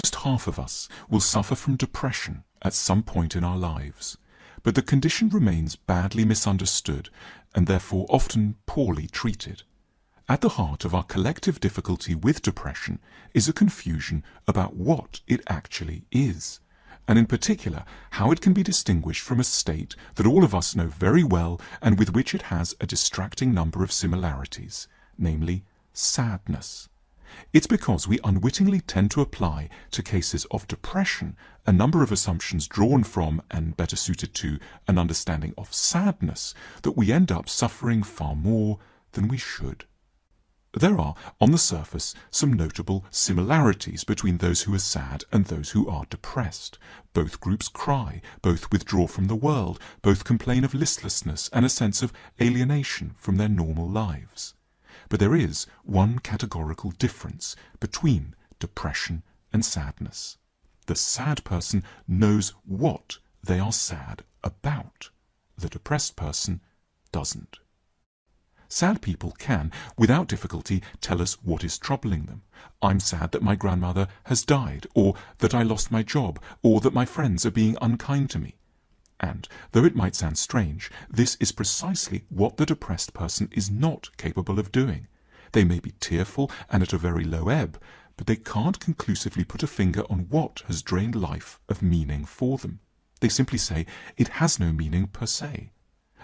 Almost half of us will suffer from depression at some point in our lives, but the condition remains badly misunderstood and therefore often poorly treated. At the heart of our collective difficulty with depression is a confusion about what it actually is, and in particular how it can be distinguished from a state that all of us know very well and with which it has a distracting number of similarities, namely sadness. It's because we unwittingly tend to apply to cases of depression a number of assumptions drawn from and better suited to an understanding of sadness that we end up suffering far more than we should. There are, on the surface, some notable similarities between those who are sad and those who are depressed. Both groups cry, both withdraw from the world, both complain of listlessness and a sense of alienation from their normal lives. But there is one categorical difference between depression and sadness. The sad person knows what they are sad about. The depressed person doesn't. Sad people can, without difficulty, tell us what is troubling them. I'm sad that my grandmother has died, or that I lost my job, or that my friends are being unkind to me. And, though it might sound strange, this is precisely what the depressed person is not capable of doing. They may be tearful and at a very low ebb, but they can't conclusively put a finger on what has drained life of meaning for them. They simply say it has no meaning per se.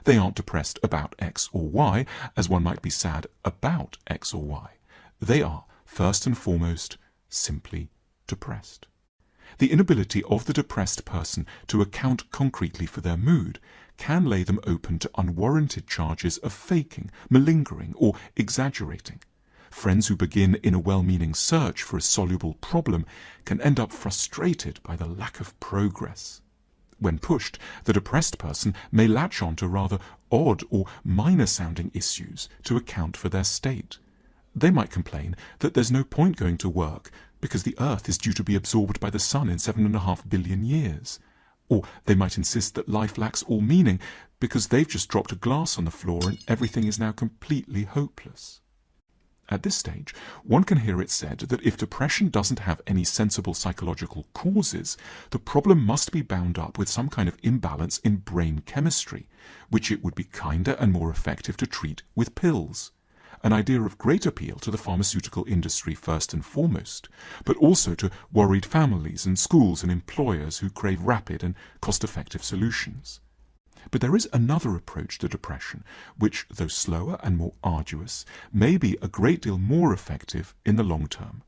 They aren't depressed about X or Y, as one might be sad about X or Y. They are, first and foremost, simply depressed. The inability of the depressed person to account concretely for their mood can lay them open to unwarranted charges of faking, malingering, or exaggerating. Friends who begin in a well-meaning search for a soluble problem can end up frustrated by the lack of progress. When pushed, the depressed person may latch on to rather odd or minor-sounding issues to account for their state. They might complain that there's no point going to work because the Earth is due to be absorbed by the Sun in 7.5 billion years. Or they might insist that life lacks all meaning because they've just dropped a glass on the floor and everything is now completely hopeless. At this stage, one can hear it said that if depression doesn't have any sensible psychological causes, the problem must be bound up with some kind of imbalance in brain chemistry, which it would be kinder and more effective to treat with pills. An idea of great appeal to the pharmaceutical industry first and foremost, but also to worried families and schools and employers who crave rapid and cost-effective solutions. But there is another approach to depression, which, though slower and more arduous, may be a great deal more effective in the long term.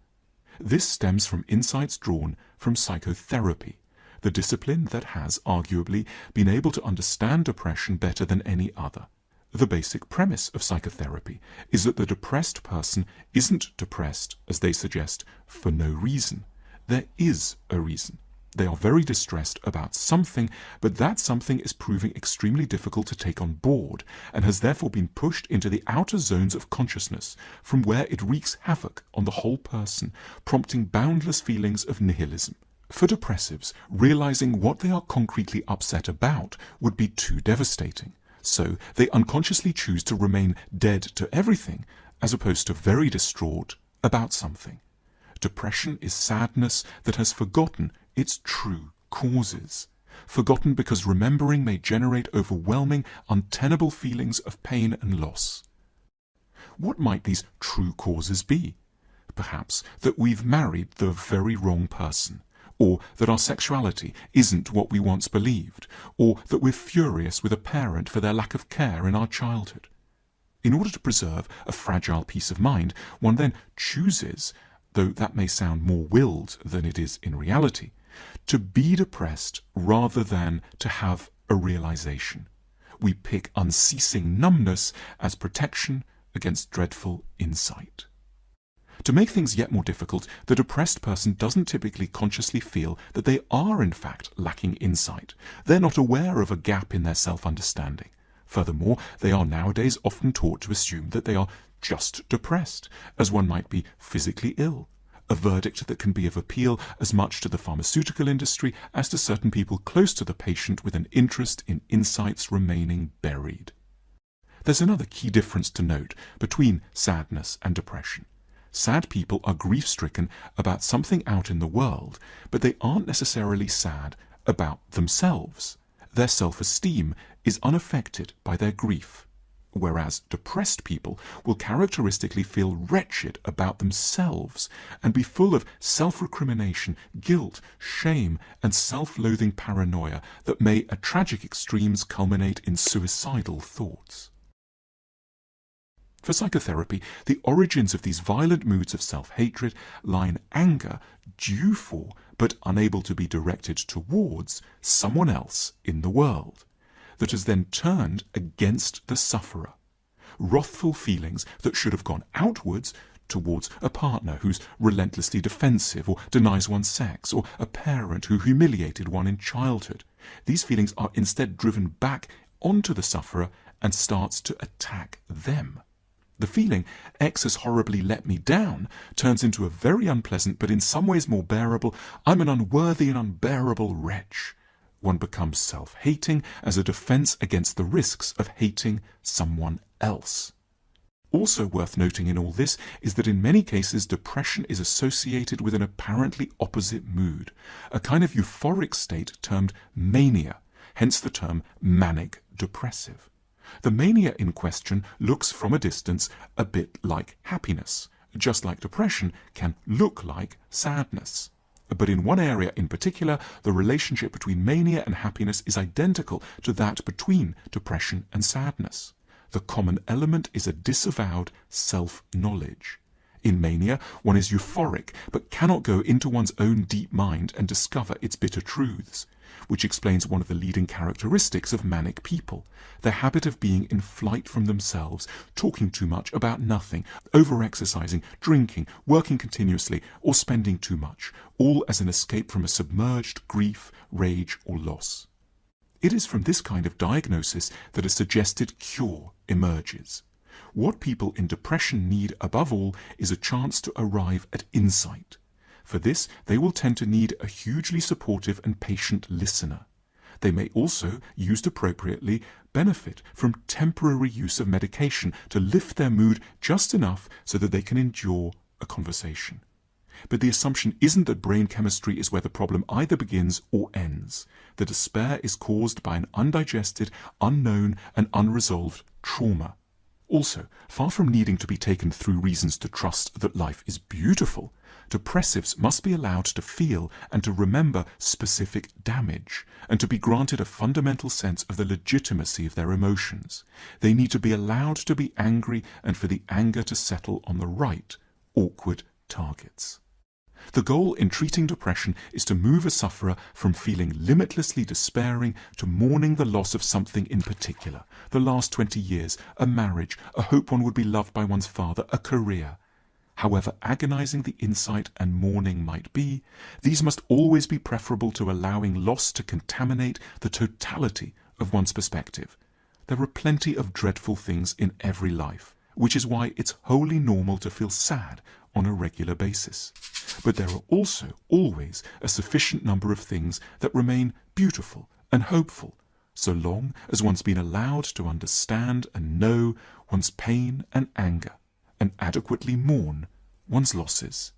This stems from insights drawn from psychotherapy, the discipline that has, arguably, been able to understand depression better than any other. The basic premise of psychotherapy is that the depressed person isn't depressed, as they suggest, for no reason. There is a reason. They are very distressed about something, but that something is proving extremely difficult to take on board, and has therefore been pushed into the outer zones of consciousness, from where it wreaks havoc on the whole person, prompting boundless feelings of nihilism. For depressives, realizing what they are concretely upset about would be too devastating. So they unconsciously choose to remain dead to everything, as opposed to very distraught about something. Depression is sadness that has forgotten its true causes. Forgotten because remembering may generate overwhelming, untenable feelings of pain and loss. What might these true causes be? Perhaps that we've married the very wrong person, or that our sexuality isn't what we once believed, or that we're furious with a parent for their lack of care in our childhood. In order to preserve a fragile peace of mind, one then chooses, though that may sound more willed than it is in reality, to be depressed rather than to have a realization. We pick unceasing numbness as protection against dreadful insight. To make things yet more difficult, the depressed person doesn't typically consciously feel that they are in fact lacking insight. They're not aware of a gap in their self-understanding. Furthermore, they are nowadays often taught to assume that they are just depressed, as one might be physically ill, a verdict that can be of appeal as much to the pharmaceutical industry as to certain people close to the patient with an interest in insights remaining buried. There's another key difference to note between sadness and depression. Sad people are grief-stricken about something out in the world, but they aren't necessarily sad about themselves. Their self-esteem is unaffected by their grief, whereas depressed people will characteristically feel wretched about themselves and be full of self-recrimination, guilt, shame, and self-loathing paranoia that may at tragic extremes culminate in suicidal thoughts. For psychotherapy, the origins of these violent moods of self-hatred lie in anger due for, but unable to be directed towards, someone else in the world, that has then turned against the sufferer. Wrathful feelings that should have gone outwards towards a partner who's relentlessly defensive or denies one sex, or a parent who humiliated one in childhood. These feelings are instead driven back onto the sufferer and starts to attack them. The feeling, X has horribly let me down, turns into a very unpleasant but in some ways more bearable, I'm an unworthy and unbearable wretch. One becomes self-hating as a defense against the risks of hating someone else. Also worth noting in all this is that in many cases depression is associated with an apparently opposite mood, a kind of euphoric state termed mania, hence the term manic depressive. The mania in question looks from a distance a bit like happiness, just like depression can look like sadness. But in one area in particular, the relationship between mania and happiness is identical to that between depression and sadness. The common element is a disavowed self-knowledge. In mania, one is euphoric, but cannot go into one's own deep mind and discover its bitter truths, which explains one of the leading characteristics of manic people, their habit of being in flight from themselves, talking too much about nothing, over-exercising, drinking, working continuously, or spending too much, all as an escape from a submerged grief, rage, or loss. It is from this kind of diagnosis that a suggested cure emerges. What people in depression need above all is a chance to arrive at insight. For this, they will tend to need a hugely supportive and patient listener. They may also, used appropriately, benefit from temporary use of medication to lift their mood just enough so that they can endure a conversation. But the assumption isn't that brain chemistry is where the problem either begins or ends. The despair is caused by an undigested, unknown, and unresolved trauma. Also, far from needing to be taken through reasons to trust that life is beautiful, depressives must be allowed to feel and to remember specific damage, and to be granted a fundamental sense of the legitimacy of their emotions. They need to be allowed to be angry and for the anger to settle on the right, awkward targets. The goal in treating depression is to move a sufferer from feeling limitlessly despairing to mourning the loss of something in particular, the last 20 years, a marriage, a hope one would be loved by one's father, a career. However agonizing the insight and mourning might be, these must always be preferable to allowing loss to contaminate the totality of one's perspective. There are plenty of dreadful things in every life, which is why it's wholly normal to feel sad on a regular basis. But there are also always a sufficient number of things that remain beautiful and hopeful, so long as one's been allowed to understand and know one's pain and anger, and adequately mourn one's losses.